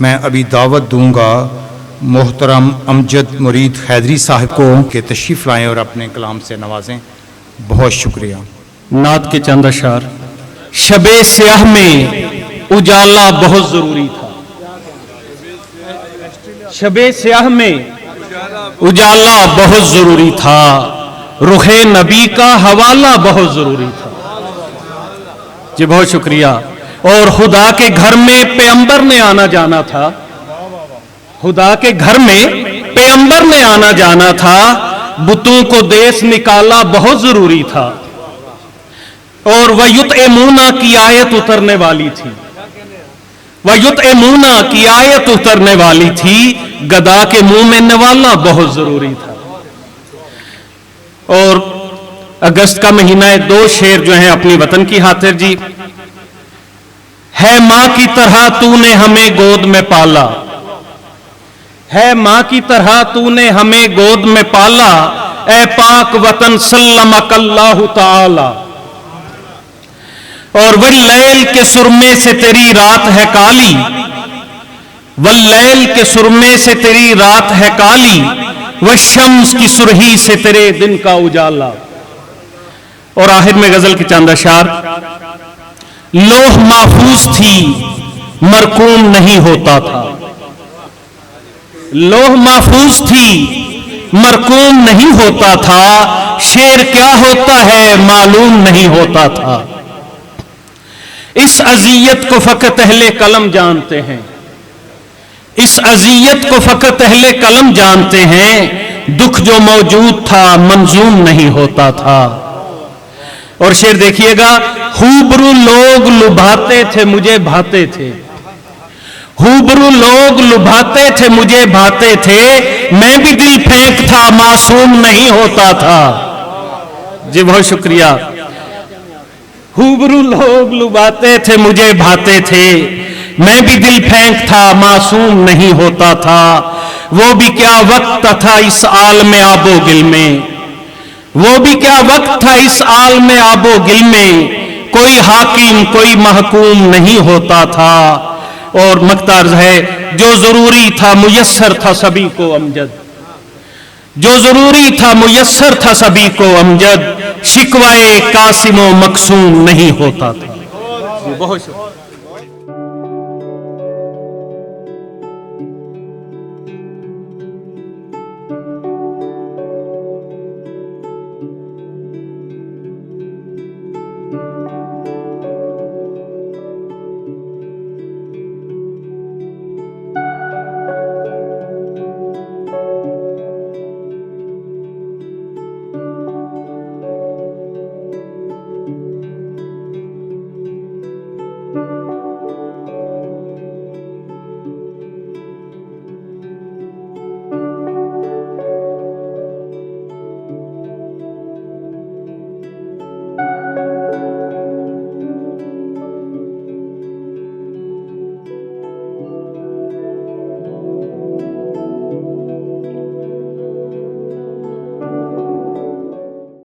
मैं अभी दावत दूंगा मोहतरम अमजद मुरीद हैदरी साहब को के तशरीफ़ लाएँ और अपने कलाम से नवाजें। बहुत शुक्रिया। नात के चंद अशार। शबे स्याह में उजाला बहुत जरूरी था। शबे स्याह में उजाला बहुत जरूरी था। रुखे नबी का हवाला बहुत जरूरी था। जी बहुत शुक्रिया। और खुदा के घर में पैगंबर ने आना जाना था। खुदा के घर में पैगंबर ने आना जाना था। बुतों को देश निकाला बहुत जरूरी था। और वयुत एमूना की आयत उतरने वाली थी। वयुत एमूना की आयत उतरने वाली थी। गदा के मुंह में नवाला बहुत जरूरी था। और अगस्त का महीना है, 2 शेर जो हैं अपनी वतन की खातिर जी। है मां की तरह तूने हमें गोद में पाला। है मां की तरह तूने हमें गोद में पाला। ए पाक वतन सल्लमकल्लाहु ताला। और वल्लैल के सुरमे से तेरी रात है काली। वल्लैल के सुरमे से तेरी रात है काली। वह शम्स की सुरही से तेरे दिन का उजाला। और आखिर में गजल के चंद अशार। लोह महफूज थी मरकूम नहीं होता था। लोह महफूज थी मरकूम नहीं होता था। शेर क्या होता है मालूम नहीं होता था। इस अजियत को फकत अहले कलम जानते हैं। इस अजियत को फकत अहले कलम जानते हैं। दुख जो मौजूद था मंजूम नहीं होता था। और शेर देखिएगा। हुबरू लोग लुभाते थे मुझे भाते थे। हुबरू लोग लुभाते थे मुझे भाते थे। मैं भी दिल फेंक था मासूम नहीं होता था। जी बहुत शुक्रिया। हुबरू लोग लुभाते थे मुझे भाते थे। मैं भी दिल फेंक था मासूम नहीं होता था। वो भी क्या वक्त था इस आलम आबो गिल में। वो भी क्या वक्त था इस आलम आबो गिल में। कोई हाकिम कोई महकूम नहीं होता था। और मक्तार्ज है। जो जरूरी था मुयस्सर था सभी को अमजद। जो जरूरी था मुयस्सर था सभी को अमजद। शिकवाए कासिमो मकसूम नहीं होता था। बहुत शुक्रिया।